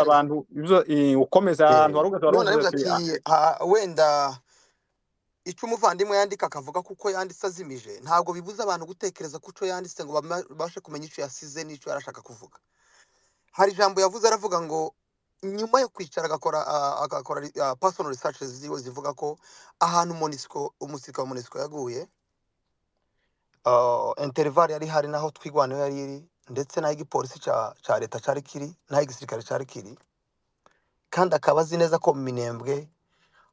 abantu ibyo ukomeza ahantu wari none uvuze aravuze ati ati wenda icyo umuvandimwe yandika akavuga kuko yanditse azimije ntabwo bibuza abantu gutekereza ko icyo yanditse ngo babashe kumenya icyo yasize n'icyo yarashaka kuvuga. Hari ijambo yavuze aravuga ngo nyuma yo kwicara agakora personal research ziwe zivuga ko ahantu umusirikare wa MONUSCO yaguye interval yari hari naho twigwanayo yari iri ndetse n'aho igipolisi cya leta cyari kiri n'aho igisirikare cyari kiri, kandi akaba azi neza ko mu Minembwe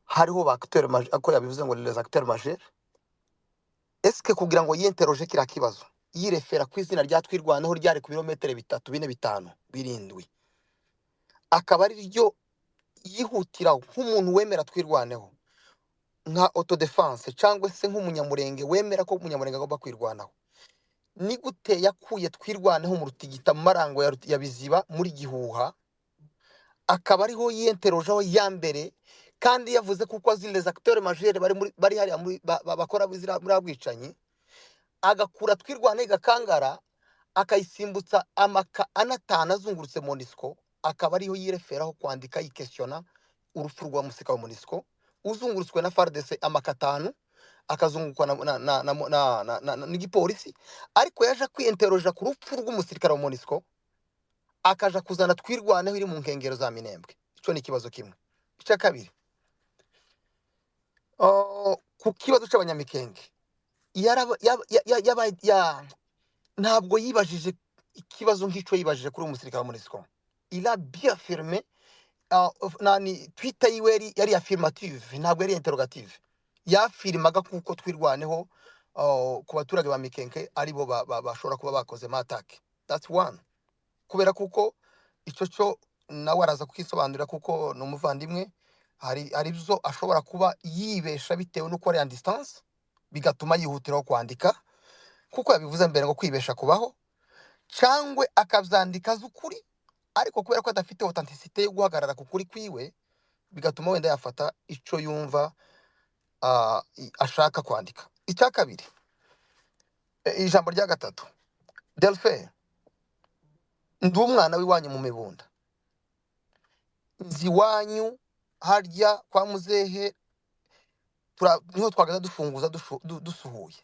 hariho ba acteur majeur, ako yabivuze ngo les acteurs majeurs. Eske kugira ngo yinteroje kira kibazo yirefera ku izina rya twirwanaho ryari ku birometero 3 4 5 7 akaba ari ryo yihutira nk'umuntu wemera twirwaneho nka autodefense cyangwa se nk'umunyamurenge wemera ko umunyamurenge agomba kwirwanaho, ni gute yakuye twirwaneho mu rutigita mu marango ya biziba muri gihuha, akaba ariho yinterojeho ya mbere, kandi yavuze kuko azi les acteurs majeurs bari hari bakora muri abwicanyi, agakura twirwaneho gakangara akayisimbutsa amaka anatana azungurutse MONUSCO, akaba ariho yireferaho kwandika yikestiona urupfu rwa musika wa MONUSCO uzungurutswe na FARDC amakatanu akazungukwa n'igipolisi, ariko yaje kwinteroja ku rupfu rw'umusirikare wa MONUSCO akaja kuzana twirwaneho iri mu nkengero za Minembwe. Ico ni kibazo kimwe. Icya kabiri, ku kibazo cy'abanyamikenge ntabwo yibajije ikibazo nk'ico yibajije kuri umusirikare wa MONUSCO. Il a bien affirmé nani Twitter yiwe yari affirmative, ntabwo yari interrogative. Yafirmaga kuko twirwaneho ku baturage ba Mikenke aribo bashobora kuba bakoze matake. That's one. Kubera kuko ico cyo nawe araza kukisobanurira kuko no muvandimwe hari byo ashobora kuba yibesha bitewe nuko ari distance, bigatuma yihutiraho kwandika kuko yabivuze mbere ngo kwibesha kubaho, cyangwe akabyandika z'ukuri, ariko kubera ko adafite authenticité yo guhagarara ku kuri kwiwe, bigatuma wenda yafata ico yumva ashaka kwandika. Icya kabiri, ijambo rya gatatu, Delphin, ndi umwana w'iwanyu mu Mibunda, nzi wanyu harya kwa muzehe niho twagaza dufunguza dusuhuye.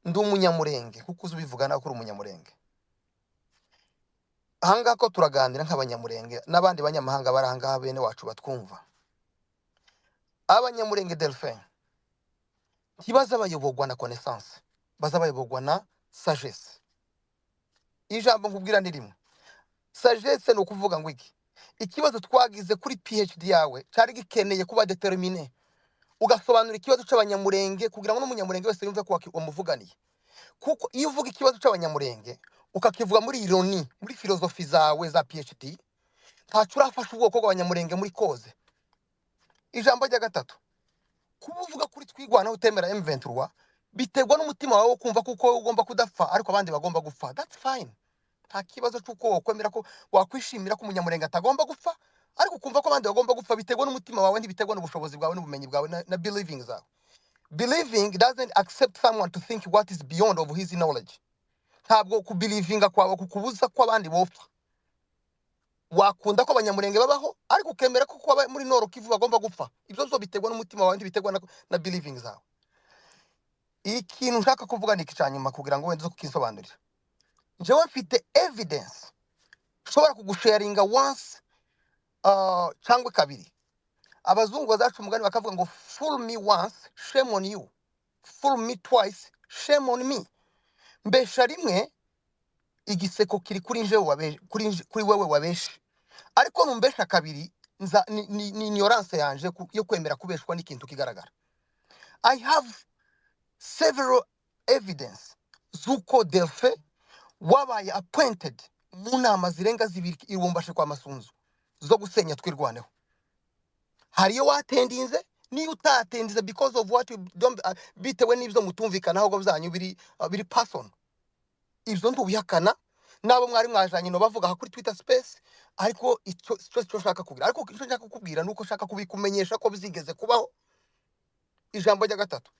Ndi umunyamurenge kuko uzubivuga nako uri umunyamurenge. Ahangaha ko turaganira nk'abanyamurenge n'abandi banyamahanga bari ahangaha bene wacu batwumva. Abanyamurenge Delphin ntibaza bayobogwa na connaissance, baza bayobogwa na sagesse. Ijambo nkubwira ni rimwe, sagesse no kuvuga ngo iki ikibazo twagize kuri PhD yawe cyari gikeneye kuba determiné, ugasobanura ikibazo cy'abanyamurenge kugira ngo n'umunyamurenge wese yumve ko wamuvuganiye. Kuko iyo uvuga ikibazo cy'abanyamurenge ukakivuga muri ironi, muri filozofi zawe za PhD, ntacyo urafasha ubwoko bw'abanyamurenge muri koze. Ijambo rya gatatu, kuba uvuga kuri twigwana utemera M23 biterwa n'umutima wawe kumva kuko ugomba kudapfa ariko abandi bagomba gupfa. That's fine. Nta kibazo cy'uko wakwemera ko wakwishimira ko umunyamurenge atagomba gupfa, ariko kumva ko abandi bagomba gupfa biterwa n'umutima wawe, ntibiterwa n'ubushobozi bwawe n'ubumenyi bwawe na believing zawe. Believing doesn't accept someone to think what is beyond of his knowledge. Ntabwo kubelievinga kwawe kukubuza ko abandi bopfa. Wakunda ko abanyamurenge babaho ariko ukemera ko kuba muri Nord Kivu bagomba gupfa. Ibyo zo biterwa n'umutima wawe, ntibiterwa na believing zawe. Ikintu nshaka kuvuga ni ikicanyuma kugira ngo wende zo kukisobanurira. Jewe mfite evidence ushobora kugusharinga once cyangwa kabiri. Abazungu bazacu umugani bakavuga ngo fool me once, shame on you. Fool me twice, shame on me. Mbesha rimwe igiseko kiri kuri nje kuri wewe wabeshi, ariko numbesha kabiri ni ignorance yanje yo kwemera kubeshwa n'ikintu kigaragara. I have several evidence zuko Delphin wabaye appointed mu nama zirenga zibiri ibumbashe kwa Masunzu zo gusenya twirwaneho. Hariyo watendinze ni utatendize because of what you don't bitewe n'ibyo mutumvikana ahubwo byanyu biri person. Ibyo ntubihakana nabo mwari mwajanye no bavuga kuri Twitter space, ariko icyo shaka kugira, ariko icyo shaka kukubwira nuko shaka kubikumenyesha ko bizigeze kubaho. Ijambo rya gatatu,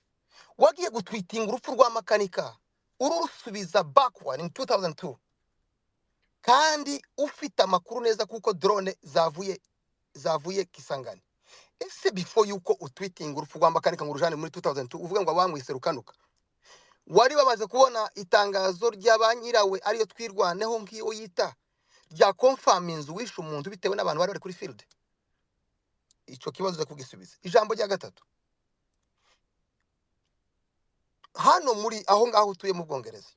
wagiye gutwitinga urupfu rwa makanika urusubiza backward in 2002. kandi ufite amakuru neza kuko drone zavuye Kisangani. Ese before yuko utwitinga urupfu rwa Makanika ngo rujane muri 2002 uvuga ngo abamwise rukanuka, wari bamaze kubona itangazo ry'abanyirawe ariyo twirwaneho ngiyo yita rya confirming wishe umuntu bitewe n'abantu bari kuri field? Ico kibazo cyo kugisubiza. Ijambo rya gatatu, hano muri aho ngaho utuye mu Bwongereza,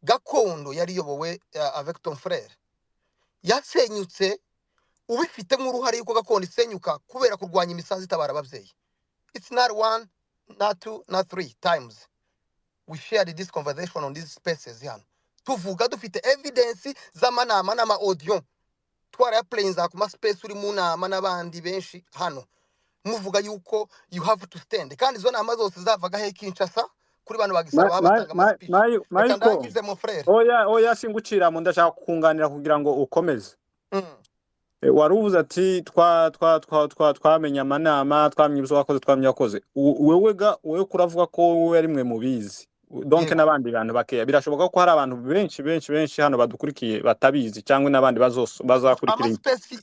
gakondo yari yobowe avec ton frère yasenyutse, ubifitemo uruhare yuko gakondo isenyuka kubera kurwanya imisanzu itabara ababyeyi. It's not one, not two, not three times we shared this conversation on these spaces hano, tuvuga dufite evidence z'amanama n'ama audio twarayaplayinza ku ma space uri mu nama n'abandi benshi hano, muvuga yuko you have to stand, kandi izo nama zose zavaga he Kinshasa kuri bantu bagisaba babatanga ama speech. Michael, mon frère, oya singukira mu ndashaka kukunganira kugira ngo ukomeze. Wari uvuze ati twamenya amanama, twamenya ibyo wakoze, twamenya wakoze. Wewe kuravuga ko wowe ari mwe mubizi, donc n'abandi bantu bakeya. Birashoboka ko hari abantu benshi hano badukurikiye batabizi, cyangwa n'abandi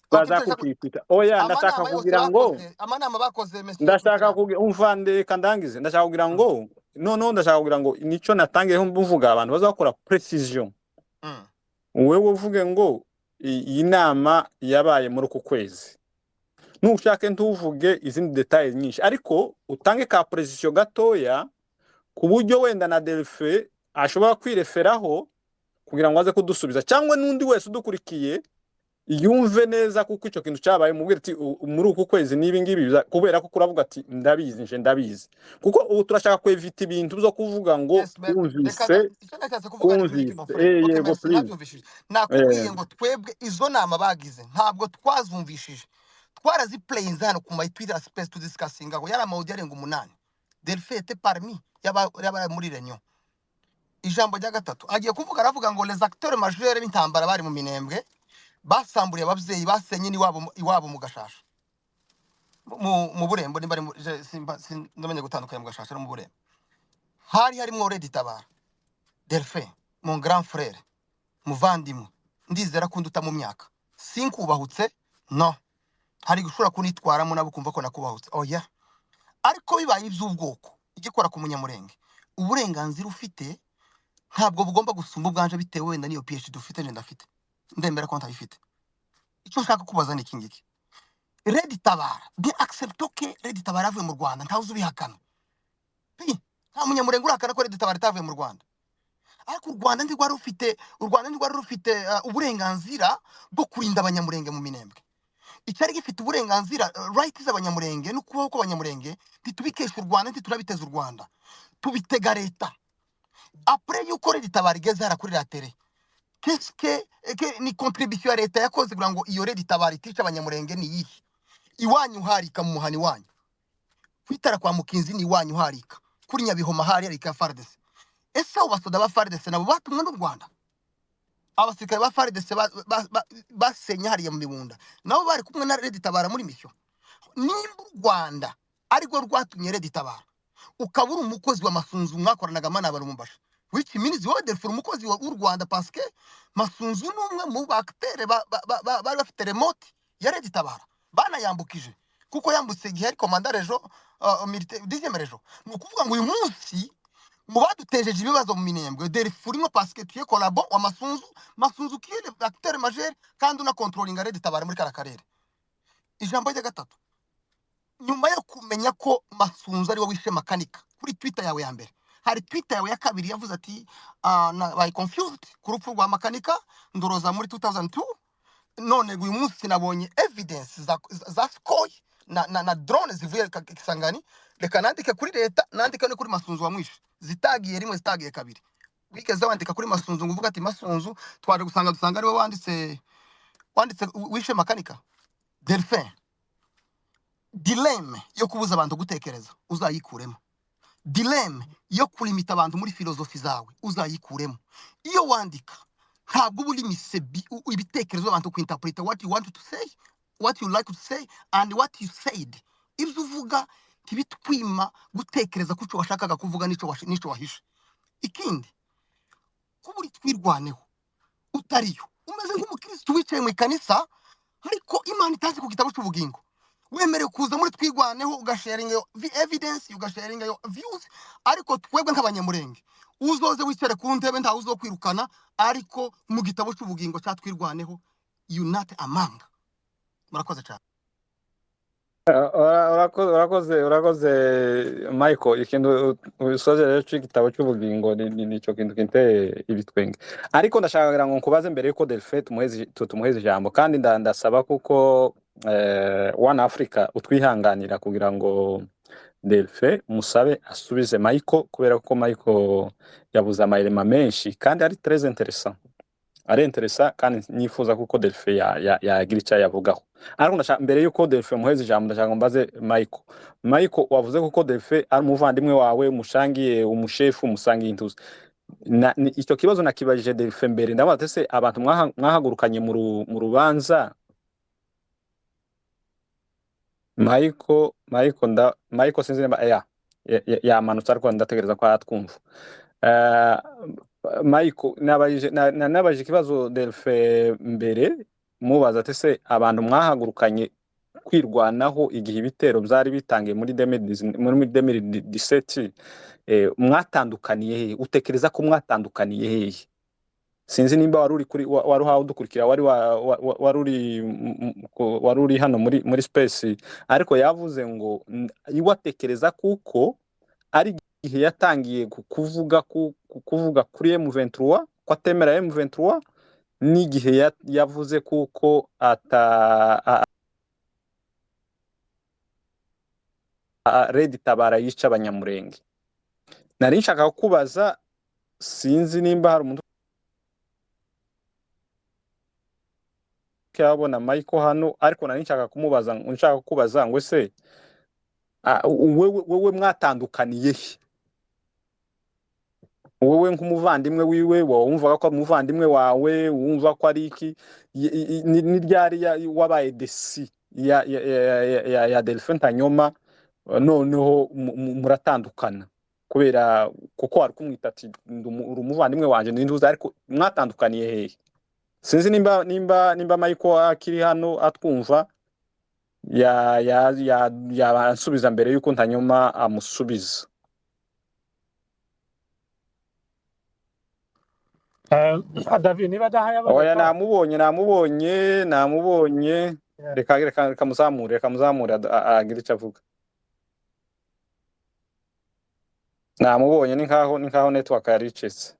bazakurikira. Oya, ndashaka kugira ngo amanama bakoze ndashaka kugira umvande kandangize, ndashaka kugira ngo ndashaka kugira ngo nico natangiyeho mvuga abantu bazakora precision. Wewe uvuge ngo iyi nama yabaye muri uku kwezi, nushake ntuvuge izindi details nyinshi, ariko utange ka precision gatoya ku buryo wenda na Delphi ashobora kwireferaho kugira ngo aze kudusubiza, cyangwa n'undi wese udukurikiye yumve neza kuko icyo kintu cyabaye mubwira ati muri uku kwezi nibi ngibi, kubera ko kuravuga ati ndabizi, kuko ubu turashaka kwevita ibintu byo kuvuga ngo kumvise yego please. Nakubwiye ngo twebwe izo nama bagize ntabwo twazumvishije, twaraziplayinze hano ku my Twitter space to discussing aho yari amaudio arenga 8. Delphi était parmi yaba muri réunion. Ijambo rya gatatu agiye kuvuga, aravuga ngo les acteurs majeurs b'intambara bari mu Minembwe basamburiye ababyeyi basenye iwabo mu Gashasha mu Burembo, niba ndamenye gutandukanya mu Gashasha no mu Burembo. Hari harimo Red Tabara, Delphi mon grand frère, muvandimwe, ndizera ko nduta mu myaka, sinkubahutse no, hari gushura kunitwaramo nabo kumva ko nakubahutse oya, ariko bibaye iby'ubwoko igikora ku munyamurenge, uburenganzira ufite ntabwo bugomba gusumba ubwanje bitewe wenda niyo PhD dufite nje ndafite, ndemera ko ntabifite. Icyo nshaka kubaza ni iki ngiki, Red Tabara de accept que Red Tabara avuye mu Rwanda, ntawuzi ubihakana, nta munyamurenge urakana ko Red Tabara itavuye mu Rwanda, ariko u Rwanda ndi rwari rufite uburenganzira bwo kurinda abanyamurenge mu Minembwe. Icyari gifite uburenganzira right z'abanyamurenge no kubaho ko abanyamurenge ntitubikesha u Rwanda, ntiturabiteza u Rwanda, tubitega leta. Après yuko Red Tabara igeze hara kuri la télé, qu'est-ce que ni contribution ya leta yakoze kugira ngo iyo Red Tabara itica abanyamurenge ni yihe? Iwanyu harika mu muhani wanyu, kwitara kwa Mukinzi ni iwanyu harika, kuri Nyabihoma hari harika FARDC. Ese abo basoda ba FARDC nabo batumwe n'u Rwanda? Abasirikare ba FARDC basenya hariya mu Mibunda nabo bari kumwe na Red Tabara muri mission. Nimba u Rwanda ariko rwatumye Red Tabara, ukabura umukozi wa Masunzu mwakoranaga manaba Lumumbashi, which means wowe Delphi umukozi wa Rwanda, parce que Masunzu n'umwe mu baktere bari bafite remote ya Red Tabara banayambukije, kuko yambutse igihe ari commandant region militaire 10e region. Ni ukuvuga ngo uyu munsi mu badutejeje ibibazo mu Minembwe Delphi urimo, parce que tu es collabo wa Masunzu qui est l'acteur majeur kandi una controlling Red Tabara muri karakarere. Ijambo rya gatatu, nyuma yo kumenya ko Masunzu ari wo wishe Makanika, kuri Twitter yawe ya mbere hari Twitter yawe ya kabiri yavuze ati by confused ku rupfu rwa Makanika ndoroza muri 2002, none uyu munsi nabonye evidence za skoy na drone zivuye Kisangani, reka nandike kuri leta, nandike no kuri Masunzu wamwishe, zitagiye rimwe zitagiye kabiri. Wigeze wandika kuri Masunzu nguvuga ati Masunzu twaje dusanga ari we wanditse wishe Makanika? Delphi, dilemme yo kubuza abantu gutekereza uzayikuremo, dilemme yo kulimita abantu muri filosofi zawe uzayikuremo. Iyo wandika ntabwo buri misebi ibitekerezo abantu kwinterpreta what you want to say, what you like to say and what you said. Ibyo uvuga tibitwima gutekereza kuco washakaga kuvuga nico wahishe. Ikindi kuburi twirwaneho utariyo, umeze nk'umukristo wicaye mu ikanisa ariko Imana itazi ku gitabo cy'ubugingo. Wemerewe kuza muri twigwaneho ugasharinga evidence, ugasharinga views, ariko twebwe nk'abanyamurenge uzoze wicare ku ntebe ntawe uzokwirukana, ariko mu gitabo cy'ubugingo cyatwirwaneho unite among. Murakoze cyane. urakoze Michael, ikintu usoje rero cy'igitabo cy'ubugingo nicyo kintu kinteye ibitwenge, ariko ndashaka kugira ngo nkubaze mbere yuko Delphin tumuheze ijambo, kandi ndasaba kuko One Africa utwihanganira kugira ngo Delphin musabe asubize Michael, kubera ko Michael yabuze amayirema menshi kandi ari très intéressant, kandi nifuza kuko Delphin yagira icyo yavugaho. Ariko ndashaka mbere yuko Delphin muheze ijambo, ndashaka ngo mbaze Michael, wavuze kuko Delphin ari umuvandimwe wawe, mushangiye umushefu, musangiye intuzi. Icyo kibazo nakibajije Delphin mbere, ndabaza se abantu mwahagurukanye mu rubanza Michael sinzi nimba yamanutse, ariko ndategereza ko atwumva. Michael, nabajije ikibazo Delphin mbere mubaza ati se abantu mwahagurukanye kwirwanaho igihe ibitero byari bitangiye muri 2017, mwatandukaniye hehe? Utekereza ko mwatandukaniye hehe? Sinzi nimba wari uhawe udukurikira, wari uri hano muri space, ariko yavuze ngo iwatekereza kuko ari igihe yatangiye kuvuga kuri M23, ko atemera M23, n'igihe yavuze kuko Red Tabara yica abanyamurenge. Nari nshaka kubaza, sinzi nimba hari umuntu yabona Michael hano, ariko nari nshaka kubaza ngo se wewe mwatandukaniye he? Wowe nk'umuvandimwe wiwe, wumvaga ko umuvandimwe wawe, wumva ko ari iki? Ni ryari wabaye desi ya Delphin Ntanyoma noneho muratandukana kubera kuko ari kumwita ati umuvandimwe wanje n'induza, ariko mwatandukaniye hehe? Sinzi nimba Michael akiri hano atwumva yansubiza mbere yuko Ntanyoma amusubiza. David, niba adahaye Oya, namubonye reka muzamure agira icyo avuga. Namubonye, ni nkaho network yaricitse.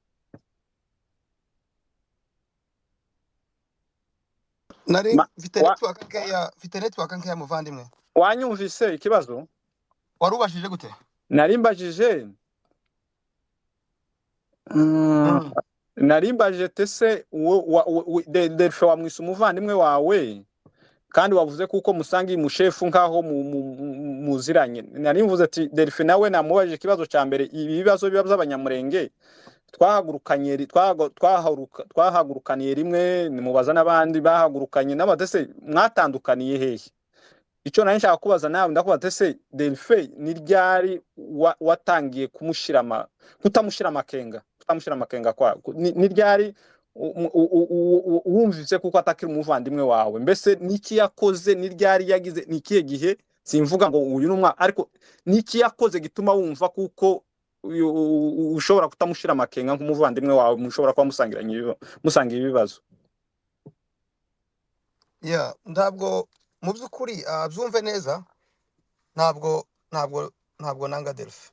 Nari mfite network nkeya muvandimwe. Wanyumvise ikibazo? Warubashije gute? Nari mbajije tese Delphin wamwise umuvandimwe wawe, kandi wavuze kuko musangiye umushefu nkaho muziranye. Nari mvuze ati Delphin nawe namubajije ikibazo cya mbere, ibibazo by'abanyamurenge twahagurukaniye rimwe, mubaza n'abandi bahagurukanye n'abatese mwatandukaniye hehe? Icyo nari nshaka kubaza nawe, ndakubaza se Delphin ni ryari watangiye kutamushira amakenga kwa ni ryari wumvise kuko atakiri umuvandimwe wawe? Mbese niki yakoze? Ni ryari yagize? Ni kiye gihe? Simvuga ngo uyu numwa, ariko niki yakoze gituma wumva kuko ushobora kutamushira amakenga nk'umuvandimwe wawe, mushobora kwa musangira ibibazo? Ntabwo mu byukuri byumve neza, ntabwo nanga Delphin,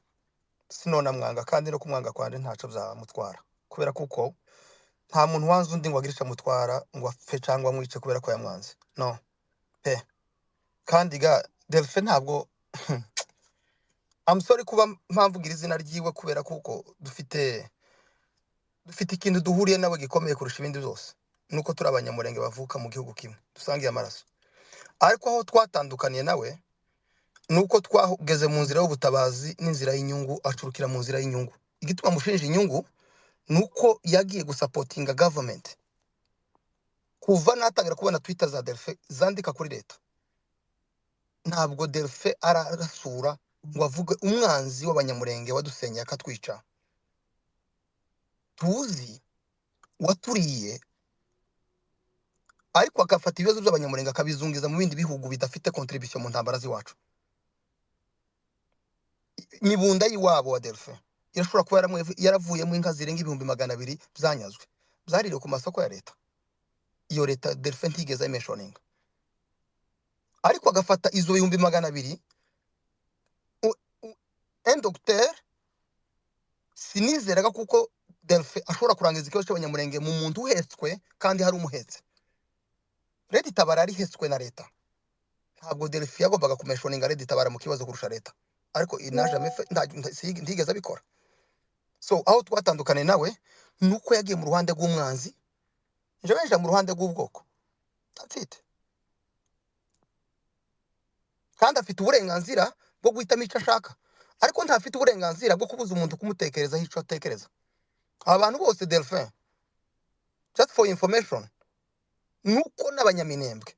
sinona mwanga, kandi no kumwanga kwande ntaco byamutwara, kubera kuko nta muntu wanze undi ngo agirisha mutwara ngo apfe cyangwa mwice kubera ko yamwanze, no pe. Kandi Delphin ntabwo I'm sorry kuba mpamvugira izina ryiwe, kubera kuko dufite ikintu duhuriye nawe gikomeye kurusha ibindi byose, nuko turi abanyamurenge bavuka mu gihugu kimwe, dusangiye amaraso. Ariko aho twatandukaniye nawe nuko twageze mu nzira y'ubutabazi n'inzira y'inyungu, acurukira mu nzira y'inyungu. Igituma mushinja inyungu nuko yagiye gusapotinga government. Kuva natangira kubona Twitter za Delphin zandika kuri leta, ntabwo Delphin arasura ngo avuge umwanzi w'abanyamurenge wadusenye akatwica. Tuzi waturiye ariko agafata ibibazo by'abanyamurenge akabizungiza mu bindi bihugu bidafite contribution mu ntambara z'iwacu. Imibunda y'iwabo wa Delphin irashobora kuba yaravuyemo inka zirenga 200,000 byanyazwe byarire ku masoko ya leta. Iyo leta Delphin ntigeze mentioning, ariko agafata izo 200,000 un docteur sinizeraga kuko Delphin ashobora kurangiza ikibazo cy'abanyamurenge mu muntu uhetswe kandi hari umuhetse. Red Tabara ari hetswe na leta, ntabwo Delphin yagombaga kumentioninga Red Tabara mu kibazo kurusha leta, ariko inaje ntigeze abikora. So aho twatandukane nawe nuko yagiye mu ruhande rw'umwanzi, nje benja mu ruhande rw'ubwoko. That's it. Kandi afite uburenganzira bwo guhitamo icyo ashaka, ariko ntafite uburenganzira bwo kubuza umuntu kumutekerezaho icyo atekereza. Abantu bose Delphin, just for information, nuko n'abanyaminembwe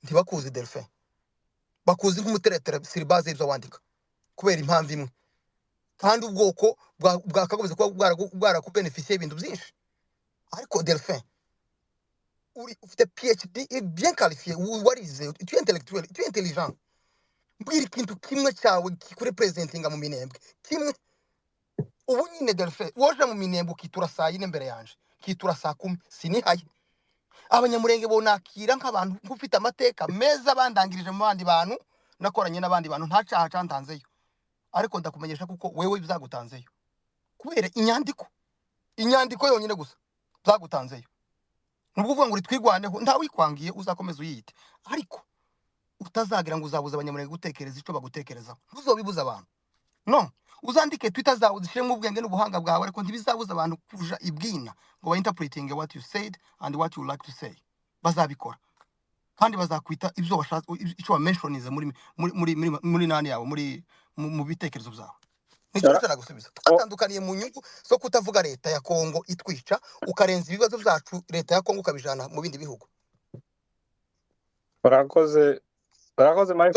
ntibakuzi Delphin, bakuzi nk'umuteretera siribaze ibyo wandika kubera impamvu imwe, kandi ubwoko bwakagombye kuba bwarakubeneficiye ibintu byinshi. Ariko Delphin ufite PhD bien qualifié, warize, tu es intellectuel, tu es intelligent. Mbwira ikintu kimwe cyawe kikurepresentinga mu minembwe kimwe. Ubu nyine Delphin woje mu minembwe ukitura saa 4 imbere yanje, kitura saa 10, sinihaye. Abanyamurenge bonakira nk'abantu nk'ufite amateka meza bandangirije mu bandi bantu, nakoranye n'abandi bantu nta cyaha cantanzeyo, ariko ndakumenyesha kuko wewe bizagutanzeyo kubera inyandiko yonyine gusa zagutanzeyo. Nubwo uvuga ngo twigwaneho nta wikwangiye uzakomeza uyite, ariko utazagira ngo uzabuza abanyamurenge gutekereza icyo bagutekerezaho. Uzobibuza abantu no, uzandike Twitter zawe zishiremo ubwenge n'ubuhanga bwawe, ariko ntibizabuza abantu kuja ibwina ngo ba interpreting what you said and what you like to say. Bazabikora kandi bazakwita ibyo bashatse, icyo bamenshonize muri nani yawe, mu bitekerezo byawe. Nicyo nagusubiza. Twatandukaniye mu nyungu zo kutavuga leta ya Kongo itwica, ukarenza ibibazo byacu leta ya Kongo ukabijana mu bindi bihugu. Barakoze Michael.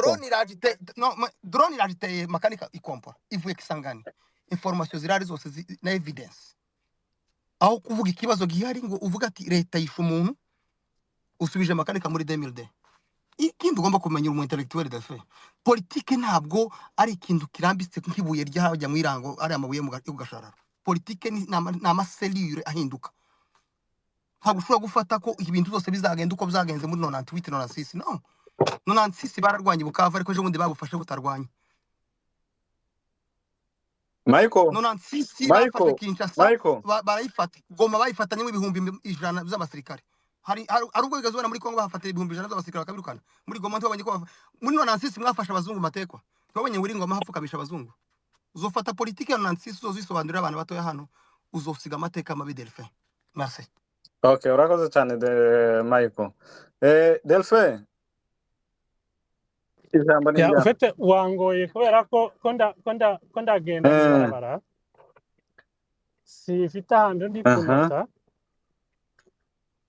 Drone iragiteye makanika ikompora ivuye Kisangani, information zirari zose na evidence. Aho kuvuga ikibazo gihari ngo uvuga ati leta yisha umuntu usubije makanika muri 2000. Ikindi ugomba kumenya umuntu intellectuel Delphin, politike ntabwo ari ikintu kirambitse nk'ibuye ryahajya mu irango ari amabuye mu gasharara. Politike ni amaselure ahinduka. Ntabwo ushobora gufata ko ibintu byose bizagenda uko byagenze muri 98 96. No, 96 bararwanye Bukavu, ariko ejo bundi babufashe butarwanye. Michael, 96 bafashe Kinshasa, barayifata Goma, bayifatanye mu 100 by'abasirikare. Hari ubwo bigazubona muri Kongo bafatira 100 by'abasirikare bakabirukana. Muri Goma ntibabonye ko muri 96 mwafasha abazungu matekwa, twabonye muri Ngoma hapfukamisha abazungu. Uzofata politike ya 96 uzozisobanurira abantu batoya hano, uzofisiga amateka mabi Delphin. Merci. Okay, urakoze cyane Michael. Delphin, ijambo ni ryawe. Ufite wangoye kubera ko ndagenda barabara, sifite ahantu ndi kunota,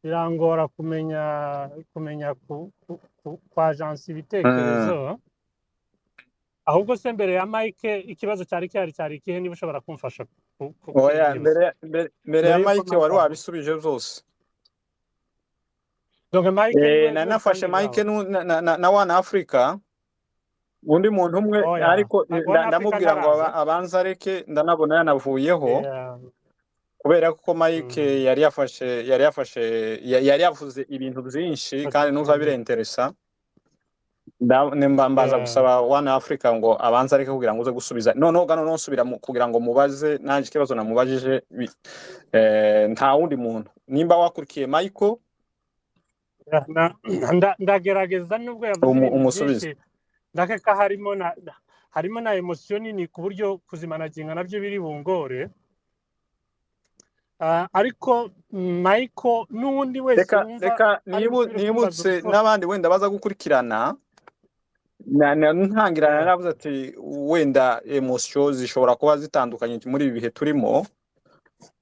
birangora kumenya kwa agence ibitekerezo. Ahubwo se mbere ya Mike ikibazo cyari kihe, niba ushobora kumfasha oya mbere ya Mike wari wabisubije byose. Donc Mike nafashe Mike na One Africa, undi muntu umwe, ariko ndamubwira ngo abanza reke, ndanabona yanavuyeho kubera ko Mike yari yavuze ibintu byinshi kandi nuva birenteresa. Mbaza gusaba One Africa ngo abanza reke kugira ngo uze gusubiza noneho nsubira kugira ngo mubaze nanje ikibazo namubajije. Nta wundi muntu nimba wakurikiye Michael ndagerageza nubwo yavuze umusubizo, ndakeka harimo na emotion nini ku buryo kuzimanaginga nabyo biri bungore. Ariko Michael n'undi wese reka nibutse n'abandi wenda baza gukurikirana, ntangirana navuze ati wenda emotion zishobora kuba zitandukanye muri ibi bihe turimo.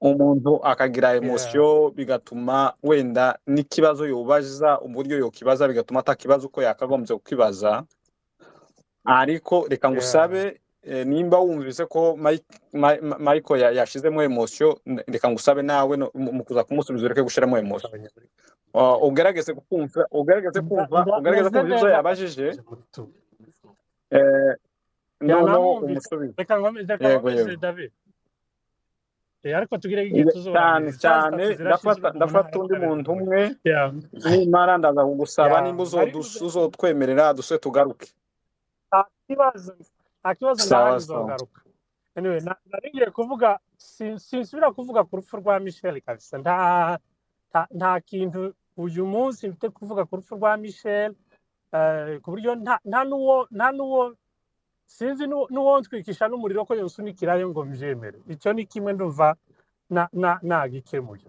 Umuntu akagira emotion bigatuma wenda n'ikibazo yubaza uburyo yokibaza bigatuma atakibazo uko yakagombye kukibaza. Ariko reka ngusabe, nimba wumvise ko Michael yashizemo emotion, reka ngusabe nawe mu kuza kumusubiza reke gushiramo emotion. ugerageze kumva ibyo yabajije noneho umusubize. Reka nkomeze David. Ariko tugire igihe tuzora cyane ndafata undi muntu umwe nimara ndaza kugusaba nimba uzotwemerera duse tugaruke. Akibazo ndahazogaruka. Anyway, narigiye kuvuga sinsubira kuvuga ku rupfu rwa Michel kabisa. Nta kintu uyu munsi mfite kuvuga ku rupfu rwa Michel ku buryo nta nuwo sinzi nuwo ntwikisha n'umuriro ko yosunikirayo ngo mbyemere. Icyo ni kimwe ndumva nagikemuye.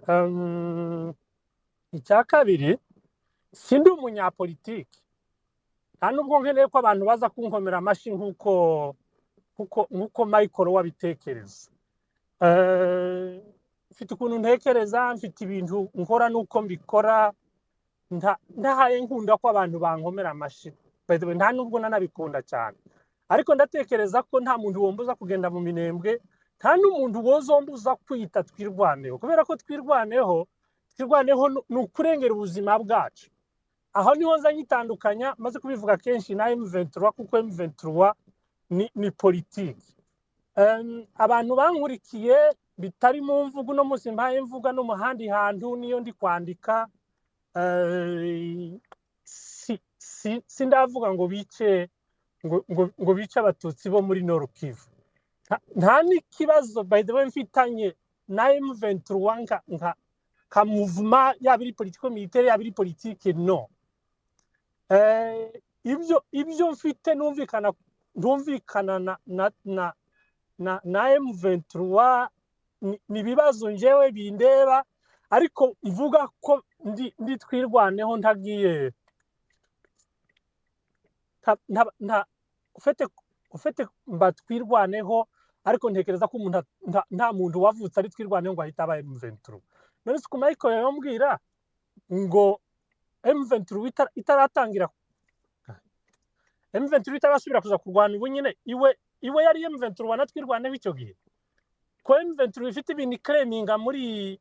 Icya kabiri, sindi umunyapolitiki, nta nubwo nkeneye ko abantu baza kunkomera amashyi nk'uko Michael wabitekereza. Mfite ukuntu ntekereza, mfite ibintu nkora n'uko mbikora, ndahaye nkunda ko abantu bankomera amashyi. Nta nubwo nanabikunda cyane, ariko ndatekereza ko nta muntu wombuza kugenda mu minembwe, nta n'umuntu wozombuza kwita twirwaneho, kubera ko twirwaneho ni ukurengera ubuzima bwacu. Aho niho nza nyitandukanya, maze kubivuga kenshi na M23, kuko M23 ni politiki. Abantu bankurikiye bitari mu mvugo no munsi mbaye mvuga no mu handi hantu niyo ndi kwandika, sindavuga ngo bice ngo bice abatutsi bo muri Nord Kivu. Nta n'ikibazo by the way mfitanye na M23 nka mouvement yabiri politiko militaire yabiri politike no. Ibyo mfite ndumvikana na M23 ni bibazo njewe bindeba, ariko mvuga ko ndi twirwaneho ntagiye ufite mbatwirwaneho, ariko ntekereza ko umuntu nta muntu wavutse ari twirwaneho ngo ahita aba M23. None se Michael yambwira ngo M23 itaratangira, M23 itarasubira kuza kurwana ubu nyine iwe yari M23 natwirwaneho icyo gihe, ko M23 ifite ibintu claiminga muri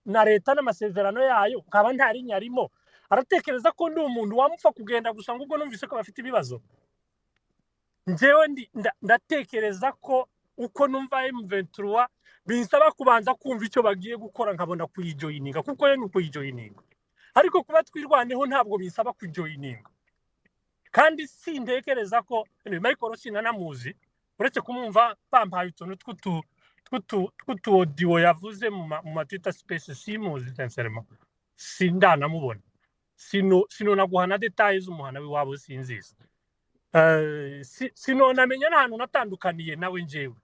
na leta n'amasezerano yayo nkaba ntari nyarimo. Aratekereza ko ndi umuntu wamupfa kugenda gusa ngo ubwo numvise ko bafite ibibazo. Njewe ndatekereza ko uko numva M23 binsaba kubanza kumva icyo bagiye gukora nkabona kuyijoyininga, kuko ye nuko yijoyininga. Ariko kuba twirwaneho ntabwo binsaba kujoyininga. Kandi sintekereza ko Michael sinanamuzi, uretse kumumva bampaye utuntu tw'utu audio yavuze mu matita space simuzi sincerement. Sindanamubona. Sino naguhana details umuhana w'iwabo sinziza. Sino namenya n'ahantu natandukaniye nawe njewe,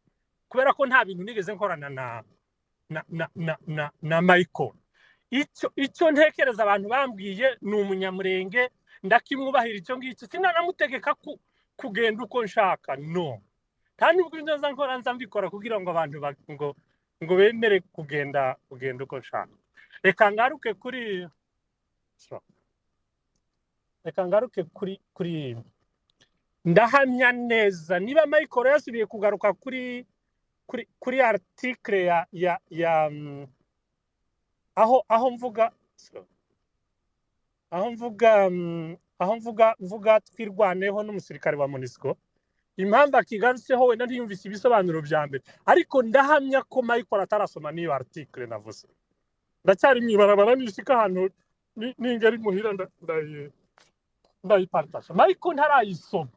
kubera ko nta bintu nigeze nkorana na Michael. Icyo ntekereza abantu bambwiye ni umunyamurenge, ndakimwubahira icyo ngicyo, sinanamutegeka kugenda uko nshaka no. Nta nubwo ibyo nza mbikora kugira ngo abantu ngo bemere kugenda uko nshaka. Reka ngaruke kuri ndahamya neza niba Michael yasubiye kugaruka kuri article ya aho mvuga twirwaneho n'umusirikare wa MONUSCO. Impamvu akigarutseho wenda ntiyumvise ibisobanuro bya mbere, ariko ndahamya ko Michael atarasoma niyo article navuze. Ndacyari mwibarabara nishika ahantu n'ingeri muhira ndayipartage. Michael ntarayisoma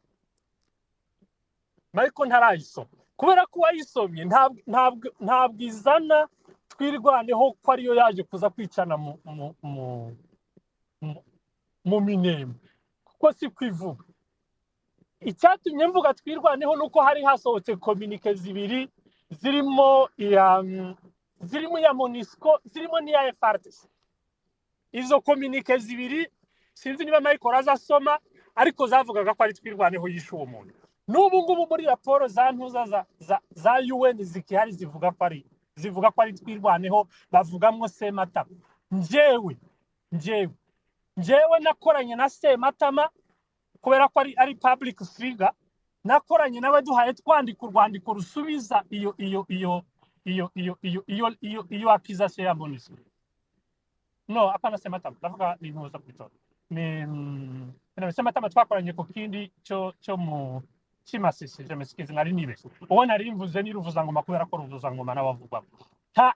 kubera ko wayisomye ntabwo izana twirwaneho ko ariyo yaje kuza kwicana mu minembwe, kuko si kwivuga. Icyatumye mvuga twirwaneho nuko hari hasohotse communique zibiri zirimo ya MONUSCO zirimo n'iya FARDC. Izo communique zibiri sinzi niba Michael azasoma, ariko zavugaga ko ari twirwaneho yishe uwo muntu. N'ubu ngubu muri raporo za ntuza za UN zikihari zivuga ko ari twirwaneho, bavugamo Sematama. Njewe nakoranye na Sematama kubera ko ari public figure, nakoranye nawe duhaye twandika urwandiko rusubiza iyo accusation ya MONUSCO. no hapana Sematama ndavuga ni ntuza kwito ni Sematama twakoranye ku kindi cyo mu Kimasisi je mesikizi nari nibese uwo nari mvuze ni Ruvuzangoma kubera ko Ruvuzangoma n'abavugwa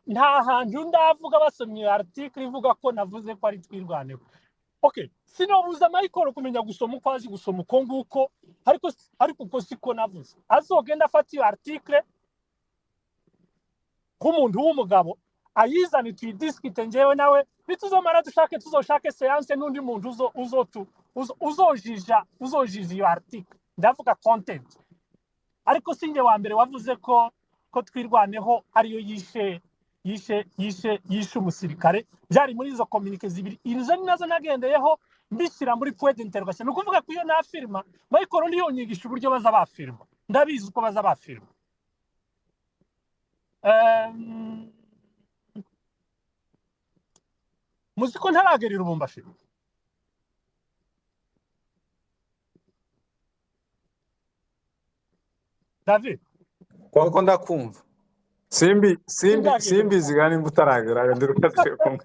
nta hantu ndavuga basomye article ivuga ko navuze ko ari twirwaneho. Okay, sinobuza Michael kumenya gusoma uko azi gusoma uko nguko ariko uko siko navuze azogenda afata iyo article k'umuntu w'umugabo ayizana tuyidiskite njyewe nawe nituzomara tuzoshake seance n'undi muntu uzojija iyo article ndavuga content ariko sinjye wa mbere wavuze ko twirwaneho ariyo yishe umusirikare byari muri izo communique zibiri izo nazo nagendeyeho mbishyira muri point d'interrogation no kuvuga ko iyo na firma Michael niyo nyigisha uburyo baza bafirma ndabizi uko baza bafirma muziko ntaragerira Lubumbashi David ko ndakumva simbi zigani mbutaragera ndiruka twekonga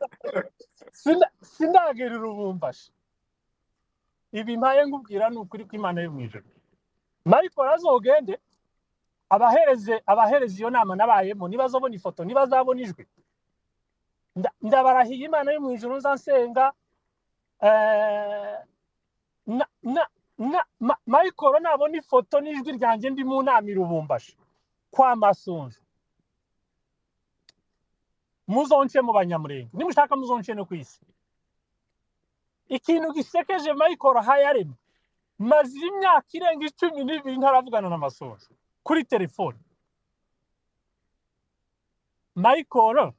sindagerira Lubumbashi ibi mpaye ngubwira n'ukuri kw'Imana yo mwijuru Michael azogende abahereze iyo nama nabayemo nibazobona ifoto nibazabona ijwi ndabarahiye Imana yo mwijuru nzansenga Michael nabona ifoto n'ijwi ryanjye ndi mu nama i Lubumbashi kwa Masunzu muzonce mu Banyamurenge nimushaka muzonce no kwisi ikintu gisekeje Michael hayaremye maze imyaka irenga 12 ntaravugana na Masunzu kuri telefone. Michael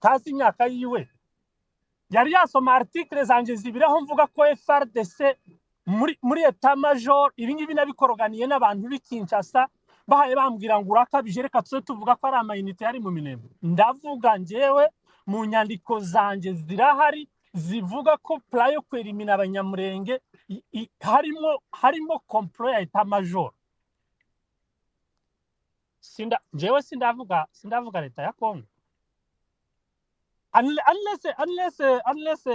tazi imyaka yiwe yari yasoma article zanje zibiraho mvuga ko FRDC muri etat major ibingibi nabikoroganiye n'abantu b'Kinshasa bahaye bambwira ngo urakabije reka tuze tuvuga ko ari amayinite yari mu Minembwe ndavuga njyewe mu nyandiko zanje zirahari zivuga ko plan yo kwerimina Abanyamurenge harimo complot ya etat major njyewe sindavuga leta ya Congo unless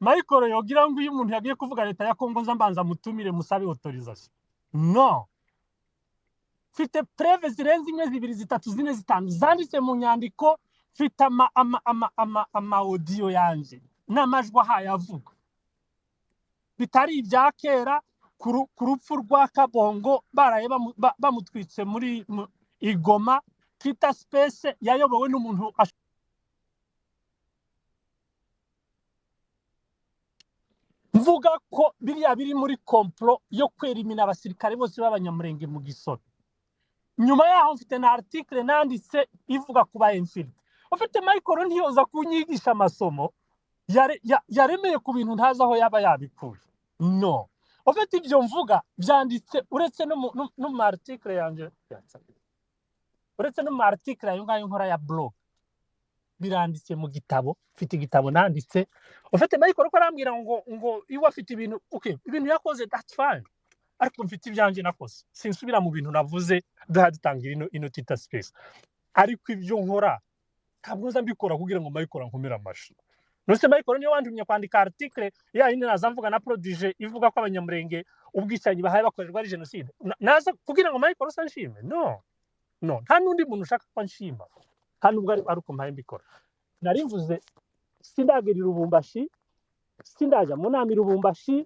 Michael yogira ngo uyu muntu yagiye kuvuga leta ya Congo mbanza mutumire musabe autorisation no fite preve zirenze imwe zibiri zitatu zine zitanu zanditse mu nyandiko fite ama audio yanje n'amajwi ahayavuga bitari ibya kera ku rupfu rwa Kabongo baraye bamutwitse muri Igoma Twitter space yayobowe n'umuntu mvuga ko biriya biri muri complot yo kwerimina abasirikare bose b'Abanyamurenge mu Gisoto. Nyuma yaho mfite na article nanditse ivuga kuba infiltre ufite Michael ntiyoza kunyigisha amasomo yaremeye ku bintu ntazi aho yaba yabikuye no ufite ibyo mvuga byanditse uretse no mu article yanje uretse no mu article ayo ngayo nkora ya blog biranditse mu gitabo mfite igitabo nanditse ufite Michael ko arambwira ngo iwe afite ibintu okay ibintu yakoze that's fine ariko mfite ibyanje nakoze sinsubira mu bintu navuze dutangira ino Twitter space ariko ibyo nkora ntabwo nza mbikora kugira ngo Michael nkomera amashi nose Michael niyo wandumye kwandika article ya ine nazavuga na prodige ivuga ko Abanyamurenge ubwicanyi bahaye bakorerwa ari genocide naza kugira ngo Michael sanshime no nta nundi muntu ushaka ko nshima hano ubwo ari uko mpaye mbikora nari mvuze sindagerira Lubumbashi sindaja mu nama i Lubumbashi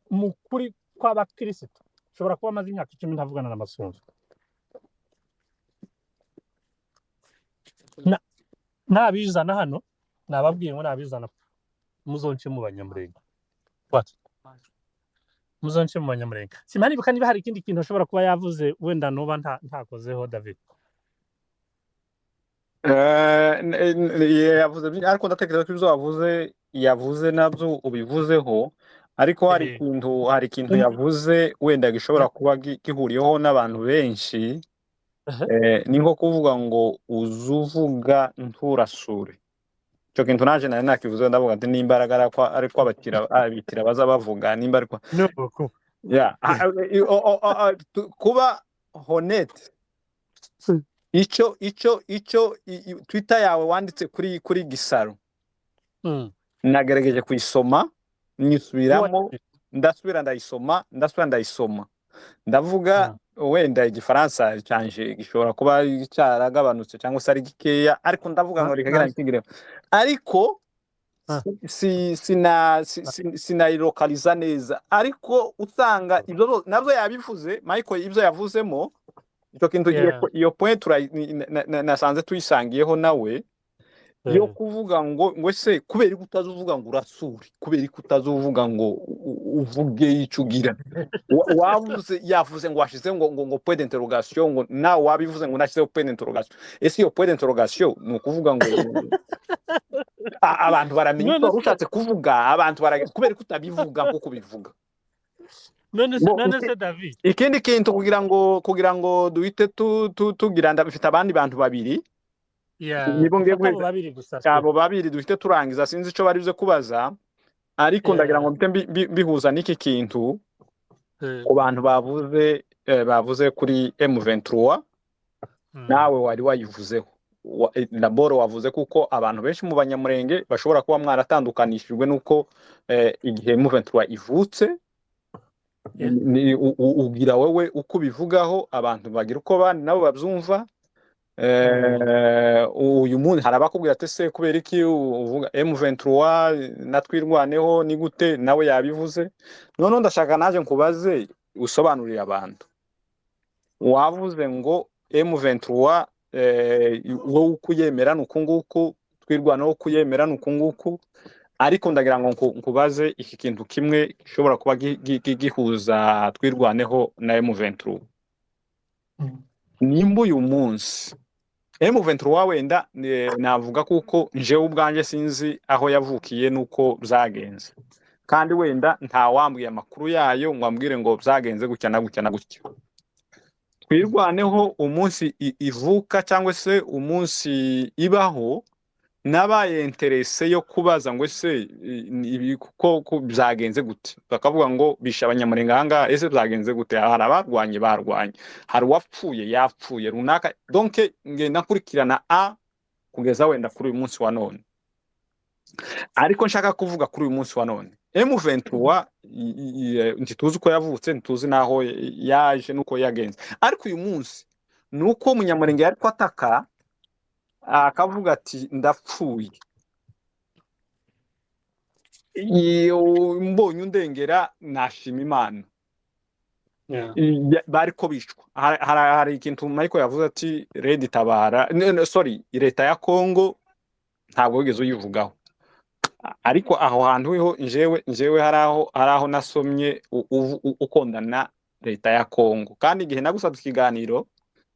mu kuri kw'abakristo shobora kuba amaze imyaka 10 ntavugana na Masunzu nabizana hano nababwiye ngo nabizana muzonce mu Banyamurenge muzonce mu Banyamurenge simanibuka niba hari ikindi kintu ashobora kuba yavuze wenda noba ntakozeho David yavuze ariko ndatekereza ko ibyo yavuze nabyo ubivuzeho ariko hari ikintu yavuze wenda gishobora kuba gihuriyeho n'abantu benshi ni nko kuvuga ngo uzuvuga nturasure cyo kintu naje nari nakivuze ndavuga ati n'imbaraga ariko abitira baza bavuga nimba ariko kuba honnête icyo Twitter yawe wanditse kuri Gisaro nagerageje kuyisoma nyisubiramo ndasubira ndavuga wenda igifaransa cyanje gishobora kuba cyaragabanutse cyangwa se ari gikeya ariko ndavuga ngo reka nkigireho ariko sinayilokaliza neza ariko usanga ibyo nabyo yabivuze Michael ibyo yavuzemo icyo kintu iyo point nasanze tuyisangiyeho nawe yo kuvuga ngo se kubera utazuvuga ngo urasuri kubera utazuvuga ngo uvuge icugira wavuze yavuze ngo washize ngo point d'interrogation ngo nawe wabivuze ngo nashize point d'interrogation ese iyo point d'interrogation ni ukuvuga ngo abantu baramenya icyo ushatse kuvuga abantu kubera utabivuga nko kubivuga none se David ikindi kintu kugira ngo duhite tugira ndabifite abandi bantu babiri nibo ngiye abo babiri duhite turangiza sinzi ico bari byo kubaza ariko ndagira ngo bihuza n'iki kintu ku bantu bavuze kuri M23 nawe wari wayivuzeho laboro wavuze kuko abantu benshi mu banyamurenge bashobora kuba mwaratandukanishijwe nuko igihe M23 ivutse ugira wewe uko bivugaho abantu bagira uko bandi nabo babyumva uyu muntu harabakubwira ati se kubera iki uvuga M23 natwirwaneho ni gute nawe yabivuze none ndashaka naje nkubaze usobanurira abantu wavuze ngo M23 wowe ukuyemera nukunguku twirwanaho kuyemera nukunguku ariko ndagira ngo nkubaze iki kintu kimwe gishobora kuba gihuza twirwaneho na M23 nimba uyu munsi M23 wenda navuga kuko njewe ubwanje sinzi aho yavukiye nuko byagenze kandi wenda nta wambwiye amakuru yayo ngo ambwire ngo byagenze gutya na gutya na gutya twirwaneho umunsi ivuka cyangwa se umunsi ibaho nabaye interesse yo kubaza ngo se kuko byagenze gute bakavuga ngo bisha abanyamurenge hanga ese byagenze gute hari abarwanye hari wapfuye yapfuye runaka donc ngenda kurikirana kugeza wenda kuri uyu munsi wa none ariko nshaka kuvuga kuri uyu munsi wa none M23 ntituzi uko yavutse ntituzi naho yaje nuko yagenze ariko uyu munsi nuko umunyamurenge yari kwataka akavuga ati ndapfuye mbonye undengera nashima Imana bariko bishwa hari ikintu Michael yavuze ati Red Tabara leta ya Kongo ntabwo wigeze uyivugaho ariko aho hantu ho njewe haraho nasomye ukondana leta ya Kongo kandi igihe nagusabye ikiganiro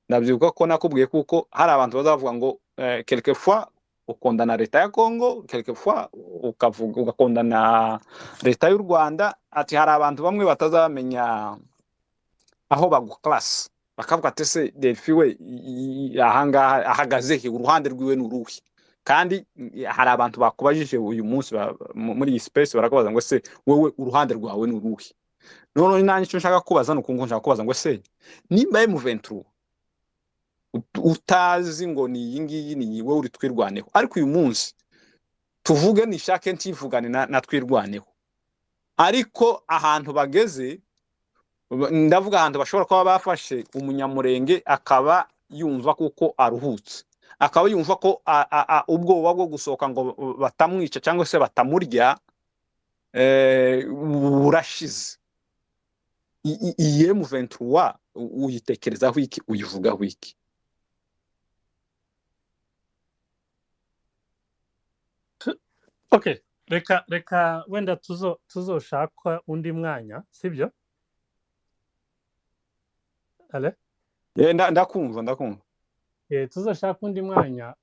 ndabyuka ko nakubwiye kuko hari abantu bazavuga ngo quelquefois ukondana leta ya Kongo quelquefois ugakondana leta y'u Rwanda ati hari abantu bamwe batazamenya aho baguklase bakavuga ati se Delphi we ahangaha ahagaze he uruhande rwiwe n'uruhi kandi hari abantu bakubajije uyu munsi muri iyi space barakubaza ngo se wowe uruhande rwawe n'uruhi none nanjye cyo nshaka kubaza nukungu nshaka kubaza ngo se nimba M23 utazi ngo ni iyi ngiyi ni wowe uri twirwaneho ariko uyu munsi tuvuge nishake ntivugane na twirwaneho ariko ahantu bageze ndavuga ahantu bashobora kuba bafashe umunyamurenge akaba yumva kuko aruhutse akaba yumva ko ubwoba bwo gusohoka ngo batamwica cyangwa se batamurya burashize iyi M23 uyitekerezaho iki uyivugaho iki Okay, reka wenda tuzoshakwa undi mwanya sibyo ale ndakumva tuzoshaka undi mwanya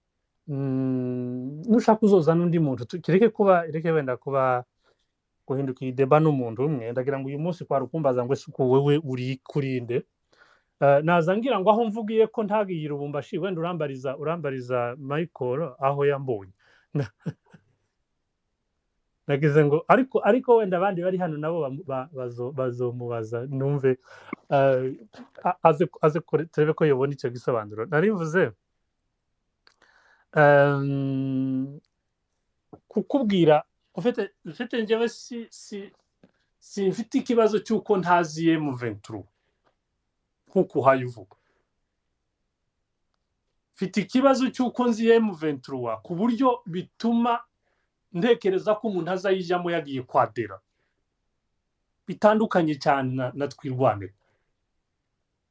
nushaka uzoza n'undi muntu kireke wenda kuba guhinduka ideba n'umuntu umwe ndagira ngo uyu munsi kwari ukumbaza ngo ese wewe uri kurinde naza ngira ngo aho mvugiye ko ntagiyira ubumbashi wenda urambariza Michael aho yambonye nagize ngo ariko wenda abandi bari hano nabo bazomubaza numve aze turebe ko yobona icyo gisobanuro narivuze kukubwira ufite njyewe si mfite ikibazo cy'uko ntaziye mu 23 nkuko hayivuga mfite ikibazo cy'uko nziye mu 23 ku buryo bituma ntekereza ko umuntu azayijyamo yagiye kwadera bitandukanye cyane na twirwane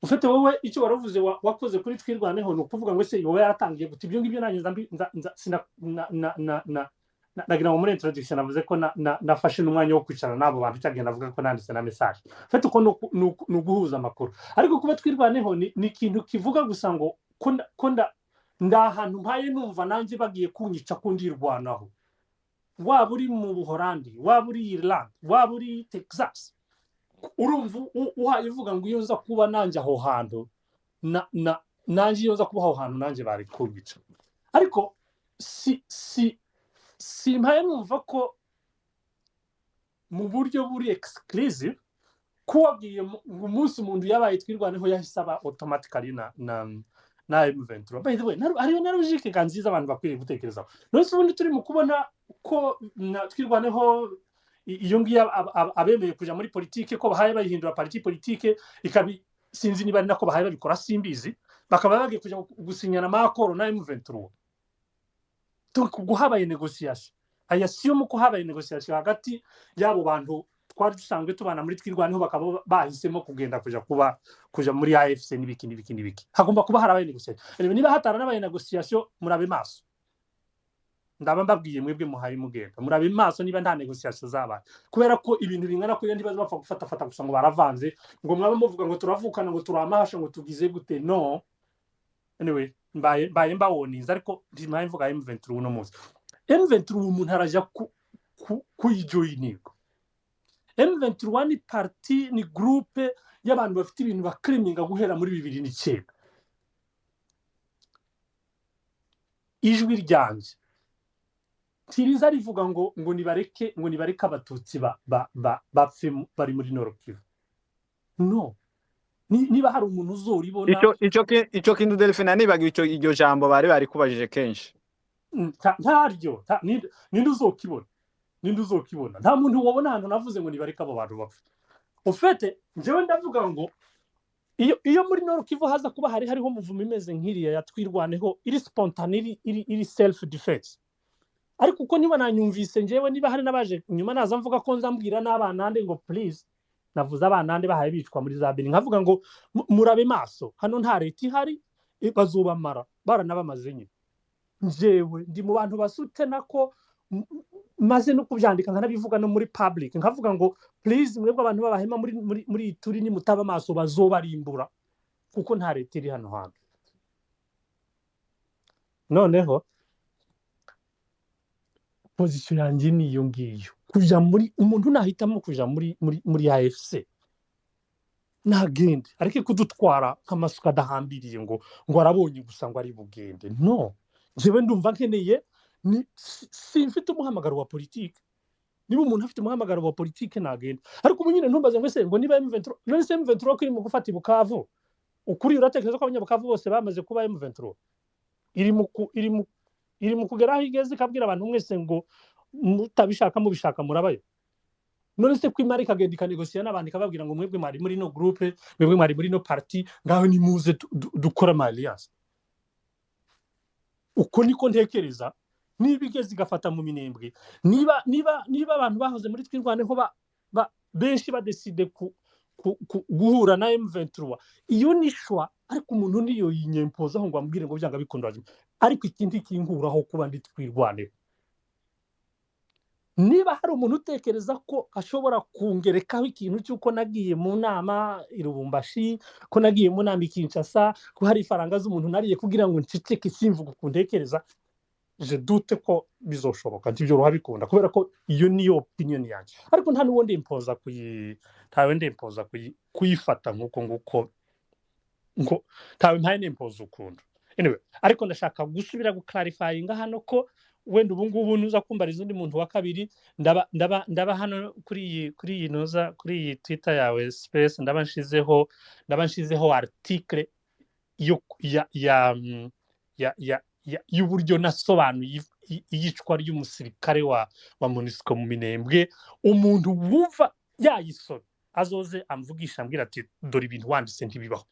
ufite wowe icyo waravuze wakoze kuri twirwaneho no kuvuga ngo se wowe yaratangiye guti ibyo ngibyo nanjye nagira ngo muri introduction navuze ko nafashe n'umwanya wo kwicara nabo bantu cyagenda avuga ko nanditse na message ufite uko no guhuza amakuru ariko kuba twirwaneho ni ikintu kivuga gusa ngo konda ndahantu mpaye numva nanjye bagiye kunyica kundirwanaho waba uri mu Buholandi waba uri Ireland waba uri Texas urumva uhayivuga ngo iyo nza kuba nanjye aho hantu nanjye iyo nza kuba aho hantu nanjye bari kunyica ariko si mpaye numva ko mu buryo buri exclusive ko wagiye umunsi umuntu yabaye twirwaneho yahisaba automatically na M23 by the way hariyo na logique kanziza abantu bakwiriye gutekerezaho nose ubundi turi mu kubona ko twirwaneho iyo ngiye abemeye kuja muri politike ko bahaye bayihindura parti politike ikabi sinzi niba nako bahaye babikora simbizi bakaba bagiye kuja gusinyana amakoro na M23 tuko habaye negotiation ayasiyumu ko habaye negotiation hagati yabo bantu twari dusanzwe tubana muri twirwaneho bakaba bahisemo kugenda kuja muri AFC n'ibiki hagomba kuba harabaye negotiation niba hatara n'abaye negotiation murabe maso ndaba mbabwiye mwebwe muhaye mugenda murabe maso niba nta negotiation zabaye kubera ko ibintu bingana ko ndibaza bapfa gufata gusa ngo baravanze ngo mwaba muvuga ngo turavukana ngo turamahasha ngo tugize gute no anyway mbaye mbawoninza ariko ndimaye mvuga M23 uno munsi M23 umuntu araja kuyijoyininga M23 ni parti ni groupe y'abantu bafite ibintu bakriminga guhera muri 2009 ijwi ryanje tiriza rivuga ngo nibareke abatutsi bapfe bari muri Nord Kivu no niba hari umuntu uzoribona icyo kintu Delphine nibaga iryo jambo bari kubajije kenshi ntaryo ninde uzokibona nta muntu wabona hano navuze ngo nibareke abo bantu bapfe ufite njyewe ndavuga ngo iyo muri Nord Kivu haza kuba hariho muvumo imeze nk'iriya yatwirwaneho iri spontané iri self defense ariko uko niba nanyumvise njyewe niba hari nabaje nyuma naza mvuga ko nzambwira n'abana ngo please navuze abana bahaye bicwa muri za Beni nkavuga ngo murabe maso hano nta leta ihari bazubamara baranabamaze nyine njyewe ndi mu bantu basute nako maze no kubyandika nkanabivuga no muri public nkavuga ngo please mwebwe abantu babahema muri turi ni mutaba maso bazobarimbura kuko nta leta iri hano hantu noneho position yanjye niyo ngiyo kuja muri umuntu nahitamo kuja muri AFC nagende ariko kudutwara nk'amasuka adahambiriye ngo arabonye gusa ngo ari bugende no jewe ndumva nkeneye simfite umuhamagaro wa politike niba umuntu afite umuhamagaro wa politike nagende ariko ubu nyine ntumbaze ngo se ngo niba M23 none se M23 kuri mu gufata Bukavu ukuri uratekereza ko abanyabukavu bose bamaze kuba M23 iri mu kugeraho igeze ikabwira abantu mwese ngo mutabishaka mubishaka murabayo none se kwimari kagenda ikanegosiya n'abandi kababwira ngo mwebwe mwari muri no groupe mwebwe mwari muri no parti ngaho ni muze dukora alliance uko niko ntekereza nibigeze igafata mu minembwe niba abantu bahoze muri twirwaneho benshi badeside guhura na M23 iyo nishwa ariko umuntu niyo yinyempoza ngo ambwire ngo byanga bikundwa ariko ikindi kinkuraho kuba ndi twirwaneho niba hari umuntu utekereza ko ashobora kungerekaho ikintu cy'uko nagiye mu nama i Lubumbashi ko nagiye mu nama i Kinshasa ko hari ifaranga z'umuntu nariye kugira ngo nceceke simvuga kuntekereza je doute ko bizoshoboka ntibyo ruhabikunda kubera ko iyo niyo opinion yanjye ariko nta nuwo ndimpoza kuyifata nkuko tawe mpaye nimpoza ukunda anyway ariko ndashaka gusubira guclarifyinga hano ko wenda ubu ngubu nuza kumbariza undi muntu wa kabiri ndaba hano kuri iyi noza kuri iyi Twitter yawe space ndaba nshizeho article y'uburyo nasobanuye iyicwa ry'umusirikare wa MONUSCO mu Minembwe. Umuntu wumva yayisoma azoze amvugisha ambwira ati dore ibintu wanditse ntibibaho.